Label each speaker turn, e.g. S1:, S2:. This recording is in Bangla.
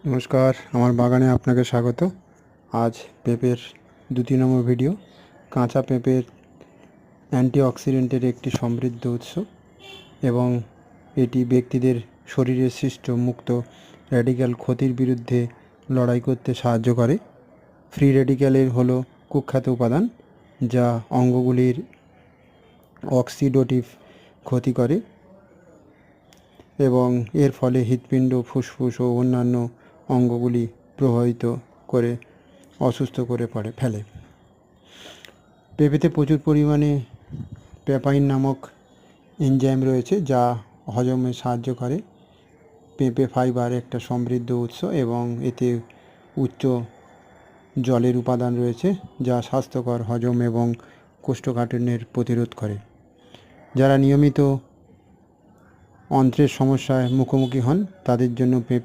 S1: নমস্কার, আমার বাগানে আপনাকে স্বাগত। আজ পেঁপের ২-৩ নম্বর ভিডিও। কাঁচা পেঁপের অ্যান্টিঅক্সিডেন্টের একটি সমৃদ্ধ উৎস এবং এটি ব্যক্তিদের শরীরে সৃষ্ট মুক্ত র্যাডিক্যাল ক্ষতির বিরুদ্ধে লড়াই করতে সাহায্য করে। ফ্রি র্যাডিক্যালের হলো কুখ্যাত উপাদান যা অঙ্গগুলির অক্সিডেটিভ ক্ষতি করে এবং এর ফলে হৃৎপিণ্ড, ফুসফুস ও অন্যান্য অঙ্গগুলি প্রভাবিত করে অসুস্থ করে ফেলে। পেঁপেতে প্রচুর পরিমাণে পেপাইন নামক এনজাইম রয়েছে যা হজমে সাহায্য করে। পেঁপে ফাইবার একটা সমৃদ্ধ উৎস এবং এতে উচ্চ জলের উপাদান রয়েছে যা স্বাস্থ্যকর হজম এবং কোষ্ঠকাঠিন্যের প্রতিরোধ করে। যারা নিয়মিত অন্ত্রের সমস্যায় মুখোমুখি হন তাদের জন্য পেঁপে